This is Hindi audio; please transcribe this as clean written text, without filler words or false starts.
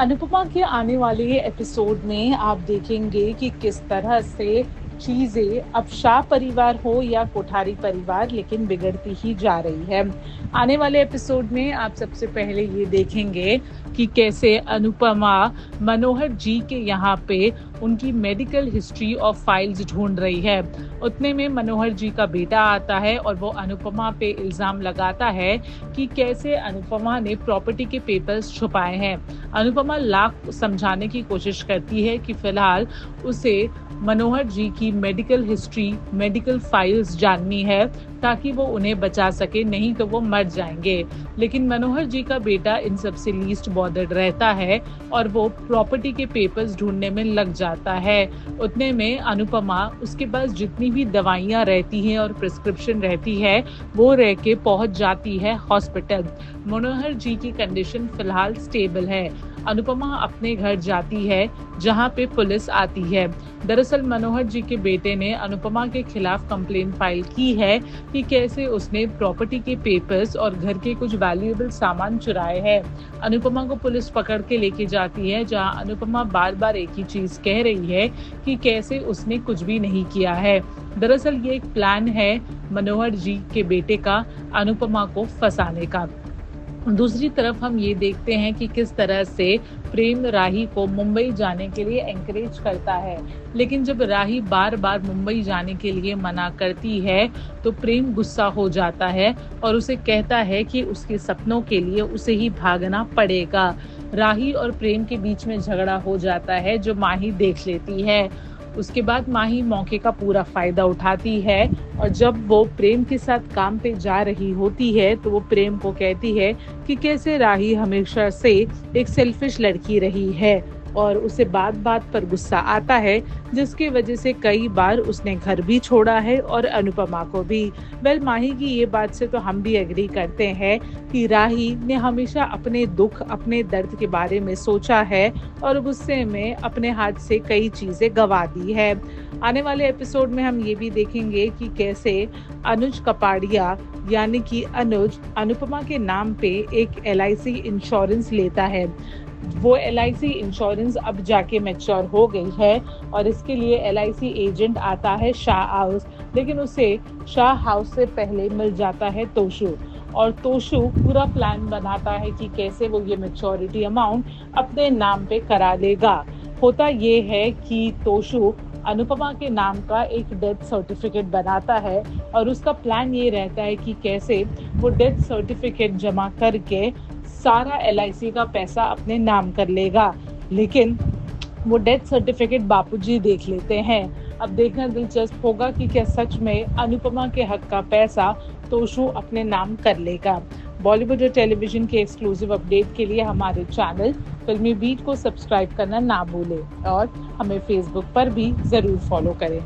अनुपमा के आने वाले एपिसोड में आप देखेंगे कि किस तरह से चीजें अब शाह परिवार हो या कोठारी परिवार लेकिन बिगड़ती ही जा रही है। आने वाले एपिसोड में आप सबसे पहले ये देखेंगे कि कैसे अनुपमा मनोहर जी के यहाँ पे उनकी मेडिकल हिस्ट्री और फाइल्स ढूंढ रही है। उतने में मनोहर जी का बेटा आता है और वो अनुपमा पे इल्जाम लगाता है कि कैसे अनुपमा ने प्रॉपर्टी के पेपर्स छुपाए हैं। अनुपमा लाख समझाने की कोशिश करती है कि फिलहाल उसे मनोहर जी की मेडिकल हिस्ट्री, मेडिकल फाइल्स जाननी है ताकि वो उन्हें बचा सके, नहीं तो वो मर जाएंगे। लेकिन मनोहर जी का बेटा इन सब से लीस्ट बॉदर्ड रहता है और वो प्रॉपर्टी के पेपर्स ढूंढने में लग जाता है। उतने में अनुपमा उसके पास जितनी भी दवाइयाँ रहती हैं और प्रिस्क्रिप्शन रहती है वो रह के पहुंच जाती है हॉस्पिटल। मनोहर जी की कंडीशन फिलहाल स्टेबल है। अनुपमा अपने घर जाती है जहां पे पुलिस आती है। दरअसल मनोहर जी के बेटे ने अनुपमा के खिलाफ कंप्लेन फाइल की है कि कैसे उसने प्रॉपर्टी के पेपर्स और घर के कुछ वैल्यूएबल सामान चुराए हैं। अनुपमा को पुलिस पकड़ के लेके जाती है जहां अनुपमा बार बार एक ही चीज कह रही है कि कैसे उसने कुछ भी नहीं किया है। दरअसल ये एक प्लान है मनोहर जी के बेटे का अनुपमा को फंसाने का। दूसरी तरफ हम ये देखते हैं कि किस तरह से प्रेम राही को मुंबई जाने के लिए एनकरेज करता है, लेकिन जब राही बार बार मुंबई जाने के लिए मना करती है तो प्रेम गुस्सा हो जाता है और उसे कहता है कि उसके सपनों के लिए उसे ही भागना पड़ेगा। राही और प्रेम के बीच में झगड़ा हो जाता है जो माही देख लेती है। उसके बाद माही मौके का पूरा फायदा उठाती है और जब वो प्रेम के साथ काम पे जा रही होती है तो वो प्रेम को कहती है कि कैसे राही हमेशा से एक सेल्फिश लड़की रही है और उसे बात बात पर गुस्सा आता है, जिसकी वजह से कई बार उसने घर भी छोड़ा है और अनुपमा को भी। माही की ये बात से तो हम भी एग्री करते हैं कि राही ने हमेशा अपने दुख, अपने दर्द के बारे में सोचा है और गुस्से में अपने हाथ से कई चीजें गंवा दी है। आने वाले एपिसोड में हम ये भी देखेंगे कि कैसे अनुज कपाड़िया यानी कि अनुज अनुपमा के नाम पे एक LIC इंश्योरेंस लेता है। वो LIC इंश्योरेंस अब जाके मैच्योर हो गई है और इसके लिए LIC एजेंट आता है शाह हाउस, लेकिन उसे शाह हाउस से पहले मिल जाता है तोशु और तोशु पूरा प्लान बनाता है कि कैसे वो ये मैच्योरिटी अमाउंट अपने नाम पे करा लेगा। होता ये है कि तोशु अनुपमा के नाम का एक डेथ सर्टिफिकेट बनाता है और उसका प्लान ये रहता है कि कैसे वो डेथ सर्टिफिकेट जमा करके सारा LIC का पैसा अपने नाम कर लेगा। लेकिन वो डेथ सर्टिफिकेट बापूजी देख लेते हैं। अब देखना दिलचस्प होगा कि क्या सच में अनुपमा के हक का पैसा तोशु अपने नाम कर लेगा। बॉलीवुड और टेलीविजन के एक्सक्लूसिव अपडेट के लिए हमारे चैनल फिल्मी बीट को सब्सक्राइब करना ना भूलें और हमें फेसबुक पर भी जरूर फॉलो करें।